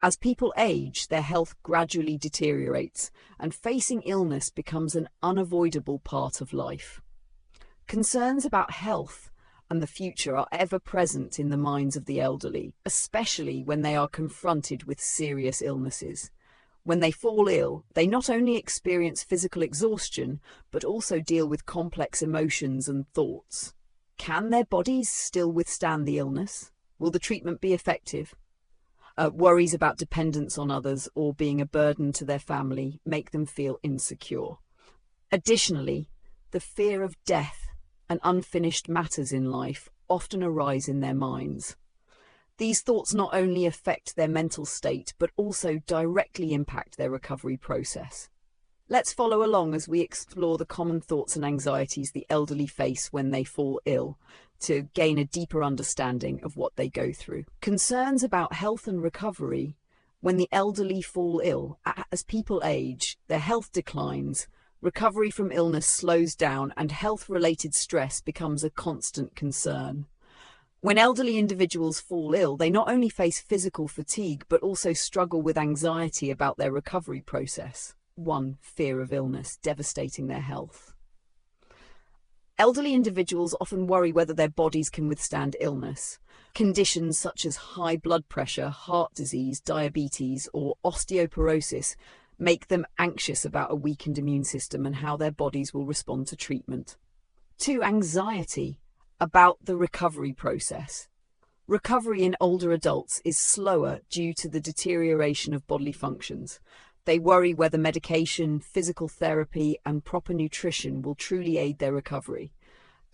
As people age, their health gradually deteriorates, and facing illness becomes an unavoidable part of life. Concerns about health and the future are ever present in the minds of the elderly, especially when they are confronted with serious illnesses. When they fall ill, they not only experience physical exhaustion, but also deal with complex emotions and thoughts. Can their bodies still withstand the illness? Will the treatment be effective? Worries about dependence on others or being a burden to their family make them feel insecure. Additionally, the fear of death and unfinished matters in life often arise in their minds. These thoughts not only affect their mental state, but also directly impact their recovery process. Let's follow along as we explore the common thoughts and anxieties the elderly face when they fall ill, to gain a deeper understanding of what they go through. Concerns about health and recovery. When the elderly fall ill, as people age, their health declines, recovery from illness slows down, and health-related stress becomes a constant concern. When elderly individuals fall ill, they not only face physical fatigue, but also struggle with anxiety about their recovery process. 1. Fear of illness, devastating their health. Elderly individuals often worry whether their bodies can withstand illness. Conditions such as high blood pressure, heart disease, diabetes, or osteoporosis make them anxious about a weakened immune system and how their bodies will respond to treatment. 2. Anxiety about the recovery process. Recovery in older adults is slower due to the deterioration of bodily functions. They worry whether medication, physical therapy, and proper nutrition will truly aid their recovery.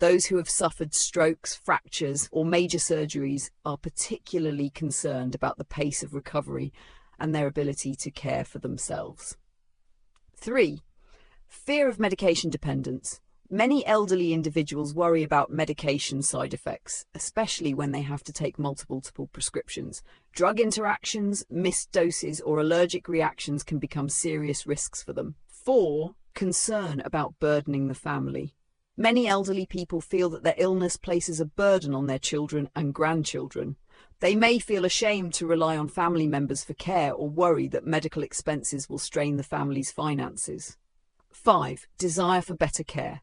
Those who have suffered strokes, fractures, or major surgeries are particularly concerned about the pace of recovery and their ability to care for themselves. 3. Fear of medication dependence. Many elderly individuals worry about medication side effects, especially when they have to take multiple prescriptions. Drug interactions, missed doses, or allergic reactions can become serious risks for them. 4. Concern about burdening the family. Many elderly people feel that their illness places a burden on their children and grandchildren. They may feel ashamed to rely on family members for care or worry that medical expenses will strain the family's finances. 5. Desire for better care.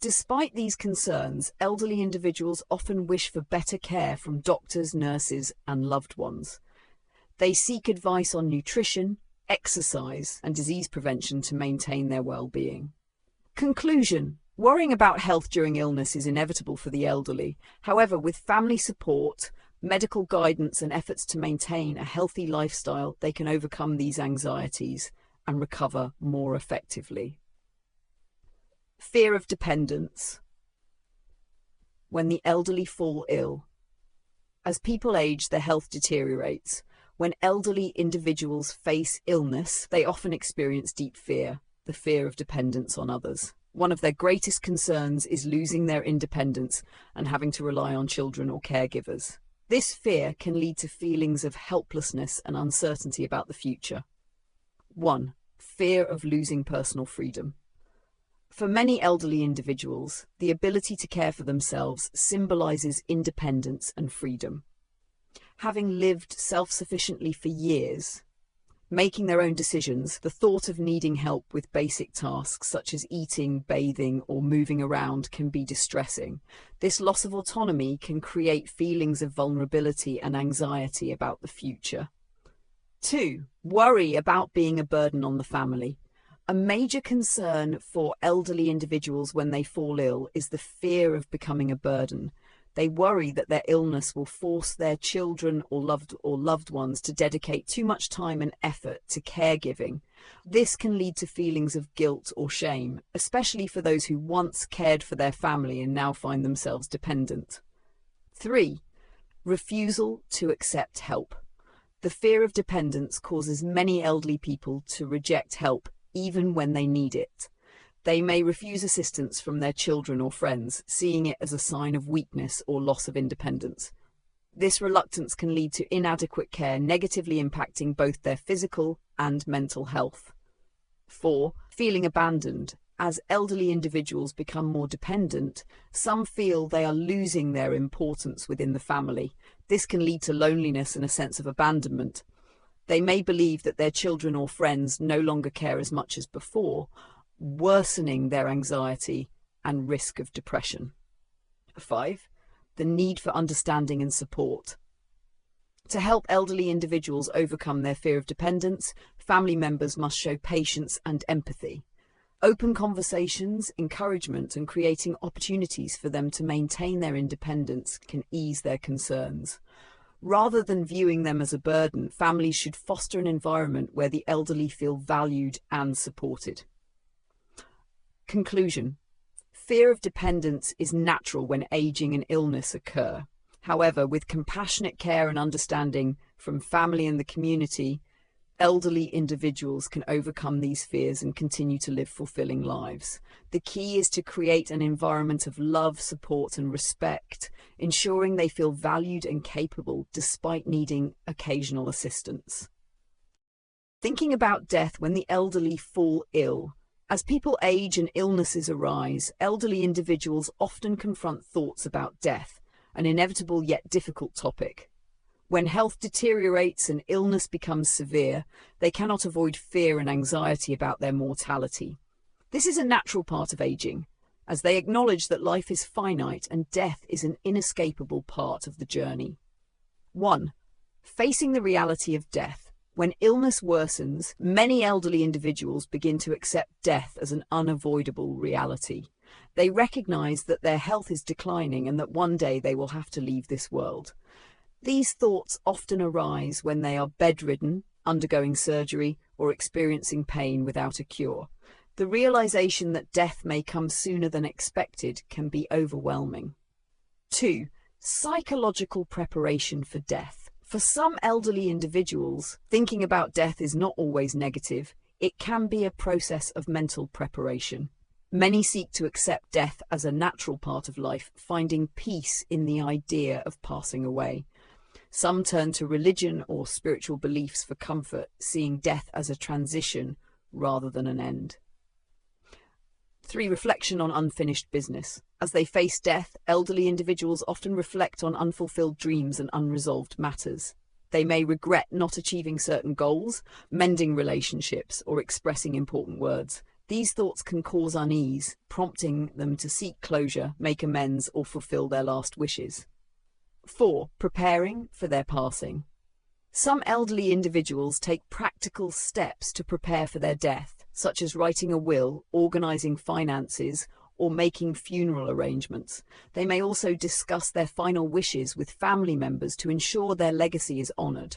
Despite these concerns, elderly individuals often wish for better care from doctors, nurses, and loved ones. They seek advice on nutrition, exercise, and disease prevention to maintain their well-being. Conclusion. Worrying about health during illness is inevitable for the elderly. However, with family support, medical guidance, and efforts to maintain a healthy lifestyle, they can overcome these anxieties and recover more effectively. Fear of dependence. When the elderly fall ill. As people age, their health deteriorates. When elderly individuals face illness, they often experience deep fear, the fear of dependence on others. One of their greatest concerns is losing their independence and having to rely on children or caregivers. This fear can lead to feelings of helplessness and uncertainty about the future. 1. Fear of losing personal freedom. For many elderly individuals, the ability to care for themselves symbolizes independence and freedom. Having lived self-sufficiently for years, making their own decisions, the thought of needing help with basic tasks such as eating, bathing, or moving around can be distressing. This loss of autonomy can create feelings of vulnerability and anxiety about the future. 2. Worry about being a burden on the family. A major concern for elderly individuals when they fall ill is the fear of becoming a burden. They worry that their illness will force their children or loved ones to dedicate too much time and effort to caregiving. This can lead to feelings of guilt or shame, especially for those who once cared for their family and now find themselves dependent. 3. Refusal to accept help. The fear of dependence causes many elderly people to reject help even when they need it. They may refuse assistance from their children or friends, seeing it as a sign of weakness or loss of independence. This reluctance can lead to inadequate care, negatively impacting both their physical and mental health. 4. Feeling abandoned. As elderly individuals become more dependent, some feel they are losing their importance within the family. This can lead to loneliness and a sense of abandonment. They may believe that their children or friends no longer care as much as before, worsening their anxiety and risk of depression. 5. The need for understanding and support. To help elderly individuals overcome their fear of dependence, family members must show patience and empathy. Open conversations, encouragement, and creating opportunities for them to maintain their independence can ease their concerns. Rather than viewing them as a burden, families should foster an environment where the elderly feel valued and supported. Conclusion. Fear of dependence is natural when aging and illness occur. However, with compassionate care and understanding from family and the community, elderly individuals can overcome these fears and continue to live fulfilling lives. The key is to create an environment of love, support, and respect, ensuring they feel valued and capable despite needing occasional assistance. Thinking about death when the elderly fall ill. As people age and illnesses arise, elderly individuals often confront thoughts about death, an inevitable yet difficult topic. When health deteriorates and illness becomes severe, they cannot avoid fear and anxiety about their mortality. This is a natural part of aging, as they acknowledge that life is finite and death is an inescapable part of the journey. 1. Facing the reality of death. When illness worsens, many elderly individuals begin to accept death as an unavoidable reality. They recognize that their health is declining and that one day they will have to leave this world. These thoughts often arise when they are bedridden, undergoing surgery, or experiencing pain without a cure. The realization that death may come sooner than expected can be overwhelming. 2. Psychological preparation for death. For some elderly individuals, thinking about death is not always negative. It can be a process of mental preparation. Many seek to accept death as a natural part of life, finding peace in the idea of passing away. Some turn to religion or spiritual beliefs for comfort, seeing death as a transition rather than an end. 3. Reflection on unfinished business. As they face death, elderly individuals often reflect on unfulfilled dreams and unresolved matters. They may regret not achieving certain goals, mending relationships, or expressing important words. These thoughts can cause unease, prompting them to seek closure, make amends, or fulfill their last wishes. 4. Preparing for their passing. Some elderly individuals take practical steps to prepare for their death, such as writing a will, organizing finances, or making funeral arrangements. They may also discuss their final wishes with family members to ensure their legacy is honored.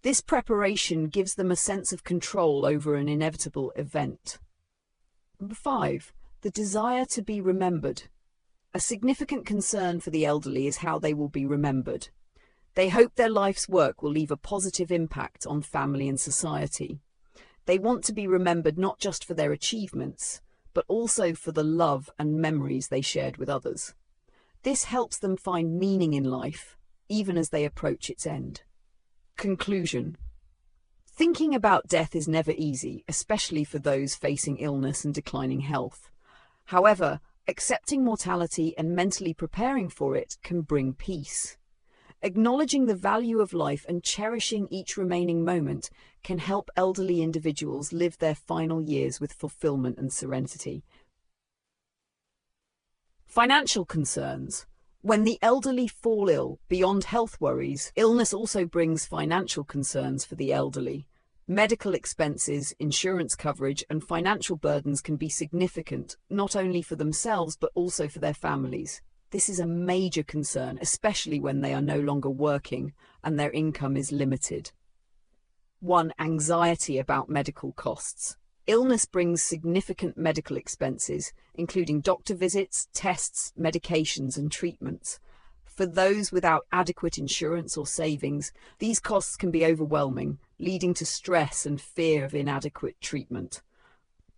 This preparation gives them a sense of control over an inevitable event. 5. The desire to be remembered. A significant concern for the elderly is how they will be remembered. They hope their life's work will leave a positive impact on family and society. They want to be remembered not just for their achievements, but also for the love and memories they shared with others. This helps them find meaning in life, even as they approach its end. Conclusion. Thinking about death is never easy, especially for those facing illness and declining health. However, accepting mortality and mentally preparing for it can bring peace. Acknowledging the value of life and cherishing each remaining moment can help elderly individuals live their final years with fulfillment and serenity. Financial concerns. When the elderly fall ill, beyond health worries, illness also brings financial concerns for the elderly. Medical expenses, insurance coverage, and financial burdens can be significant, not only for themselves but also for their families. This is a major concern, especially when they are no longer working and their income is limited. 1. Anxiety about medical costs. Illness brings significant medical expenses, including doctor visits, tests, medications, and treatments. For those without adequate insurance or savings, these costs can be overwhelming, leading to stress and fear of inadequate treatment.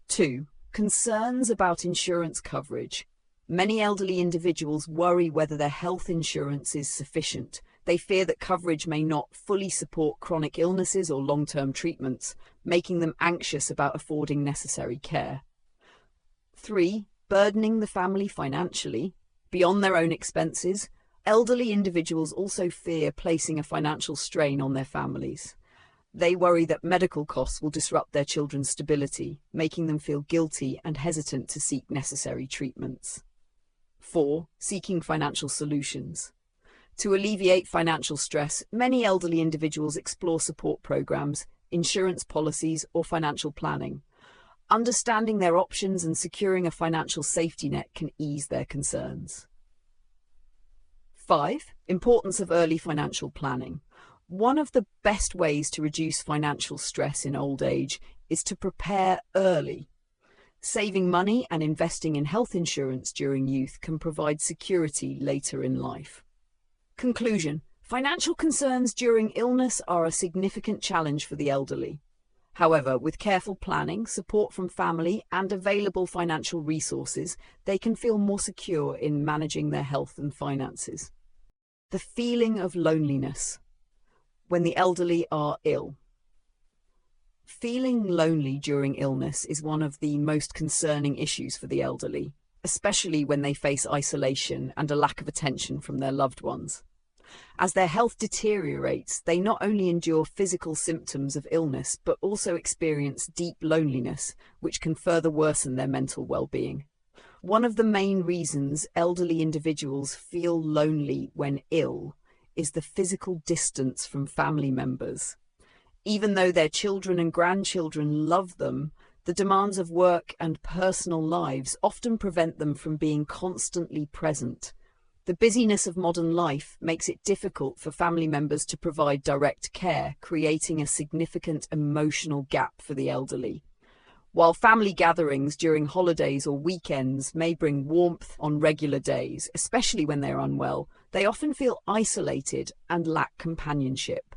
2. Concerns about insurance coverage. Many elderly individuals worry whether their health insurance is sufficient. They fear that coverage may not fully support chronic illnesses or long-term treatments, making them anxious about affording necessary care. 3. Burdening the family financially. Beyond their own expenses, elderly individuals also fear placing a financial strain on their families. They worry that medical costs will disrupt their children's stability, making them feel guilty and hesitant to seek necessary treatments. 4. Seeking financial solutions. To alleviate financial stress, many elderly individuals explore support programs, insurance policies, or financial planning. Understanding their options and securing a financial safety net can ease their concerns. 5. Importance of early financial planning. One of the best ways to reduce financial stress in old age is to prepare early. Saving money and investing in health insurance during youth can provide security later in life. Conclusion: financial concerns during illness are a significant challenge for the elderly. However, with careful planning, support from family, and available financial resources, they can feel more secure in managing their health and finances. The feeling of loneliness when the elderly are ill. Feeling lonely during illness is one of the most concerning issues for the elderly, especially when they face isolation and a lack of attention from their loved ones. As their health deteriorates, they not only endure physical symptoms of illness, but also experience deep loneliness, which can further worsen their mental well-being. One of the main reasons elderly individuals feel lonely when ill is the physical distance from family members. Even though their children and grandchildren love them, the demands of work and personal lives often prevent them from being constantly present. The busyness of modern life makes it difficult for family members to provide direct care, creating a significant emotional gap for the elderly. While family gatherings during holidays or weekends may bring warmth on regular days, especially when they're unwell, they often feel isolated and lack companionship.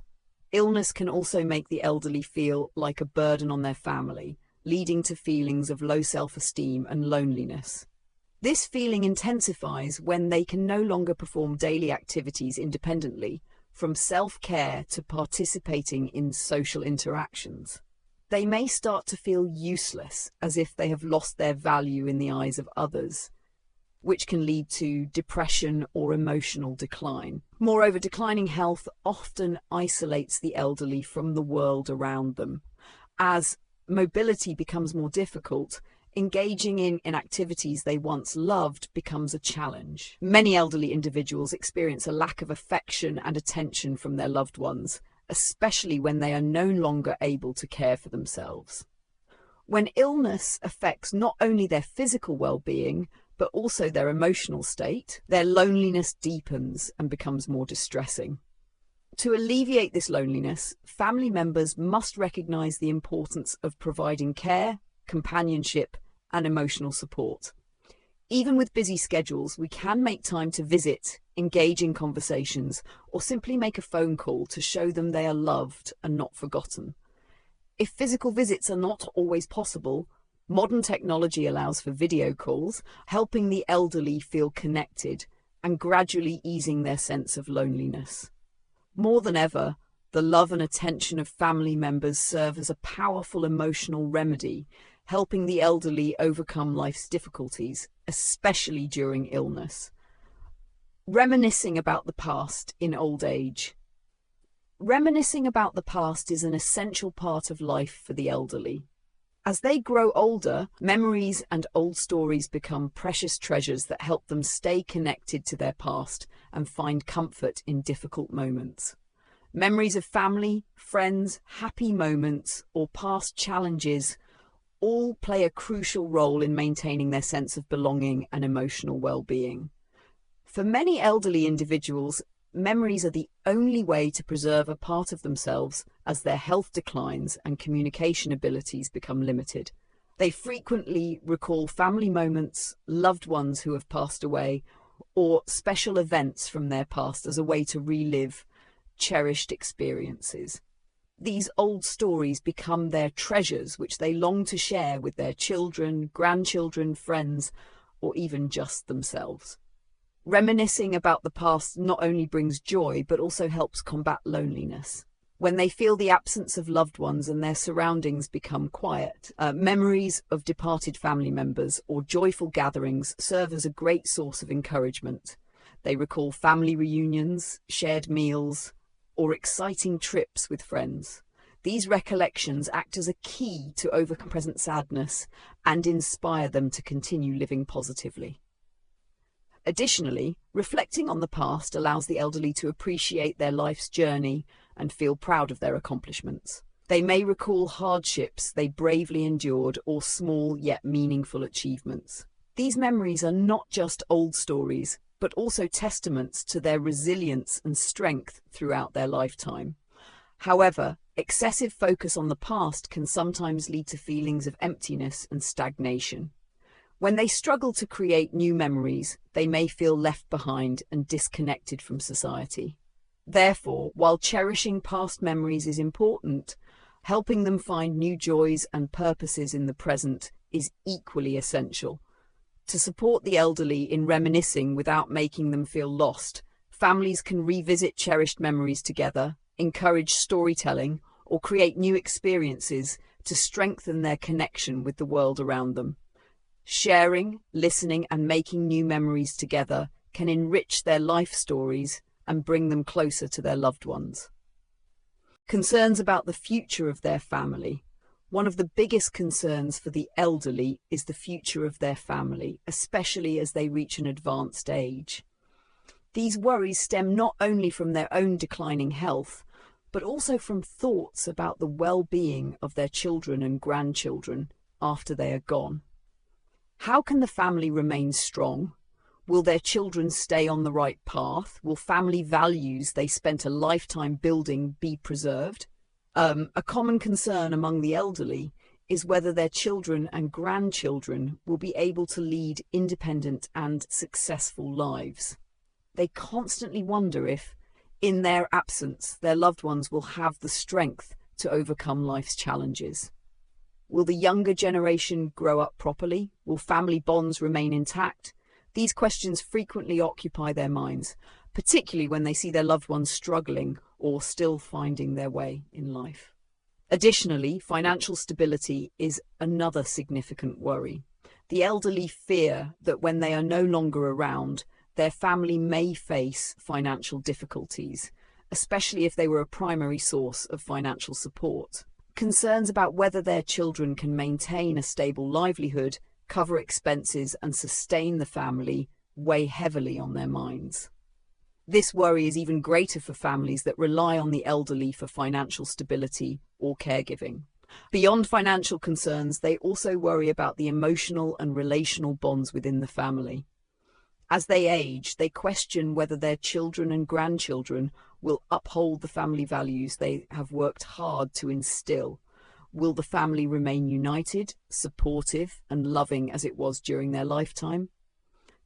Illness can also make the elderly feel like a burden on their family, leading to feelings of low self-esteem and loneliness. This feeling intensifies when they can no longer perform daily activities independently, from self-care to participating in social interactions. They may start to feel useless, as if they have lost their value in the eyes of others, which can lead to depression or emotional decline. Moreover, declining health often isolates the elderly from the world around them. As mobility becomes more difficult, engaging in activities they once loved becomes a challenge. Many elderly individuals experience a lack of affection and attention from their loved ones, especially when they are no longer able to care for themselves. When illness affects not only their physical well-being, but also their emotional state, their loneliness deepens and becomes more distressing. To alleviate this loneliness, family members must recognize the importance of providing care, companionship, and emotional support. Even with busy schedules, we can make time to visit, engage in conversations, or simply make a phone call to show them they are loved and not forgotten. If physical visits are not always possible, modern technology allows for video calls, helping the elderly feel connected and gradually easing their sense of loneliness. More than ever, the love and attention of family members serve as a powerful emotional remedy, helping the elderly overcome life's difficulties, especially during illness. Reminiscing about the past in old age. Reminiscing about the past is an essential part of life for the elderly. As they grow older, memories and old stories become precious treasures that help them stay connected to their past and find comfort in difficult moments. Memories of family, friends, happy moments, or past challenges all play a crucial role in maintaining their sense of belonging and emotional well-being. For many elderly individuals, memories are the only way to preserve a part of themselves as their health declines and communication abilities become limited. They frequently recall family moments, loved ones who have passed away, or special events from their past as a way to relive cherished experiences. These old stories become their treasures, which they long to share with their children, grandchildren, friends, or even just themselves. Reminiscing about the past not only brings joy, but also helps combat loneliness. When they feel the absence of loved ones and their surroundings become quiet, memories of departed family members or joyful gatherings serve as a great source of encouragement. They recall family reunions, shared meals, or exciting trips with friends. These recollections act as a key to overcome present sadness and inspire them to continue living positively. Additionally, reflecting on the past allows the elderly to appreciate their life's journey and feel proud of their accomplishments. They may recall hardships they bravely endured or small yet meaningful achievements. These memories are not just old stories, but also testaments to their resilience and strength throughout their lifetime. However, excessive focus on the past can sometimes lead to feelings of emptiness and stagnation. When they struggle to create new memories, they may feel left behind and disconnected from society. Therefore, while cherishing past memories is important, helping them find new joys and purposes in the present is equally essential. To support the elderly in reminiscing without making them feel lost, families can revisit cherished memories together, encourage storytelling, or create new experiences to strengthen their connection with the world around them. Sharing, listening, and making new memories together can enrich their life stories and bring them closer to their loved ones. Concerns about the future of their family. One of the biggest concerns for the elderly is the future of their family, especially as they reach an advanced age. These worries stem not only from their own declining health, but also from thoughts about the well-being of their children and grandchildren after they are gone. How can the family remain strong? Will their children stay on the right path? Will family values they spent a lifetime building be preserved? A common concern among the elderly is whether their children and grandchildren will be able to lead independent and successful lives. They constantly wonder if, in their absence, their loved ones will have the strength to overcome life's challenges. Will the younger generation grow up properly? Will family bonds remain intact? These questions frequently occupy their minds, particularly when they see their loved ones struggling or still finding their way in life. Additionally, financial stability is another significant worry. The elderly fear that when they are no longer around, their family may face financial difficulties, especially if they were a primary source of financial support. Concerns about whether their children can maintain a stable livelihood, cover expenses, and sustain the family weigh heavily on their minds. This worry is even greater for families that rely on the elderly for financial stability or caregiving. Beyond financial concerns, they also worry about the emotional and relational bonds within the family. As they age, they question whether their children and grandchildren will uphold the family values they have worked hard to instill. Will the family remain united, supportive, and loving as it was during their lifetime?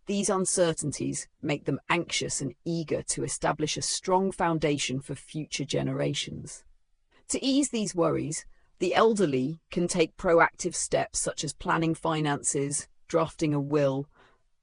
These uncertainties make them anxious and eager to establish a strong foundation for future generations. To ease these worries, the elderly can take proactive steps such as planning finances, drafting a will,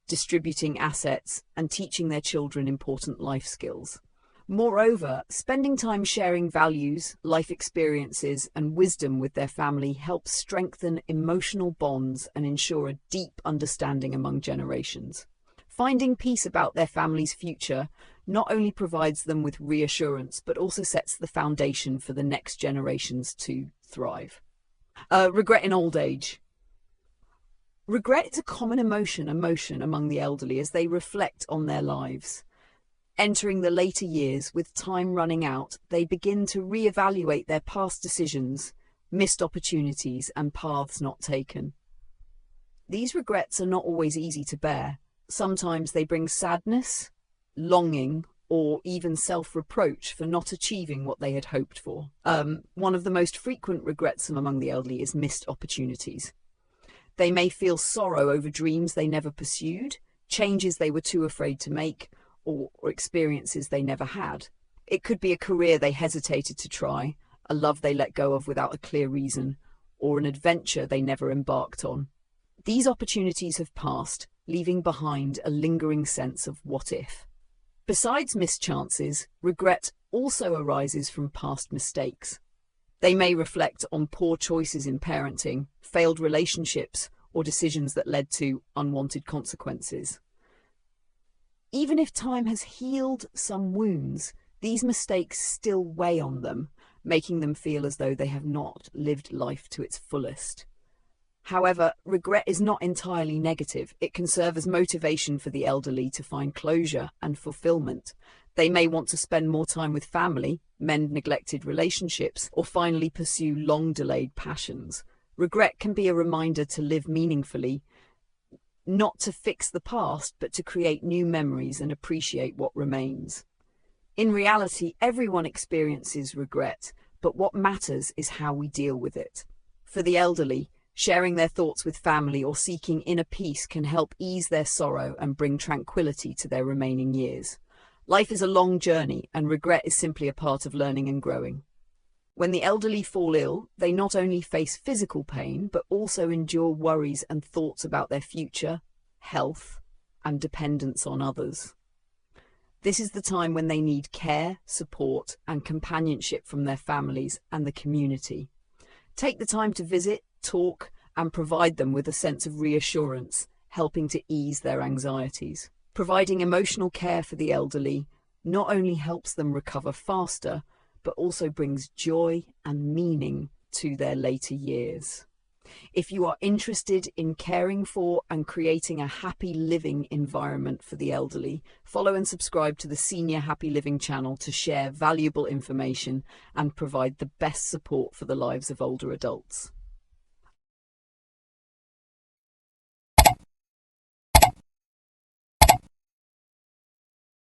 distributing assets, and teaching their children important life skills. Moreover, spending time sharing values, life experiences, and wisdom with their family helps strengthen emotional bonds and ensure a deep understanding among generations. Finding peace about their family's future not only provides them with reassurance, but also sets the foundation for the next generations to thrive. Regret in old age. Regret is a common emotion among the elderly as they reflect on their lives. Entering the later years, with time running out, they begin to reevaluate their past decisions, missed opportunities, and paths not taken. These regrets are not always easy to bear. Sometimes they bring sadness, longing, or even self-reproach for not achieving what they had hoped for. One of the most frequent regrets among the elderly is missed opportunities. They may feel sorrow over dreams they never pursued, changes they were too afraid to make, or experiences they never had. It could be a career they hesitated to try, a love they let go of without a clear reason, or an adventure they never embarked on. These opportunities have passed, leaving behind a lingering sense of what if. Besides missed chances, regret also arises from past mistakes. They may reflect on poor choices in parenting, failed relationships, or decisions that led to unwanted consequences. Even if time has healed some wounds, these mistakes still weigh on them, making them feel as though they have not lived life to its fullest. However, regret is not entirely negative. It can serve as motivation for the elderly to find closure and fulfillment. They may want to spend more time with family, mend neglected relationships, or finally pursue long-delayed passions. Regret can be a reminder to live meaningfully, not to fix the past, but to create new memories and appreciate what remains. In reality, everyone experiences regret, but what matters is how we deal with it. For the elderly, sharing their thoughts with family or seeking inner peace can help ease their sorrow and bring tranquility to their remaining years. Life is a long journey, and regret is simply a part of learning and growing. When the elderly fall ill, they not only face physical pain, but also endure worries and thoughts about their future, health, and dependence on others. This is the time when they need care, support, and companionship from their families and the community. Take the time to visit, talk, and provide them with a sense of reassurance, helping to ease their anxieties. Providing emotional care for the elderly not only helps them recover faster, but also brings joy and meaning to their later years. If you are interested in caring for and creating a happy living environment for the elderly, follow and subscribe to the Senior Happy Living channel to share valuable information and provide the best support for the lives of older adults.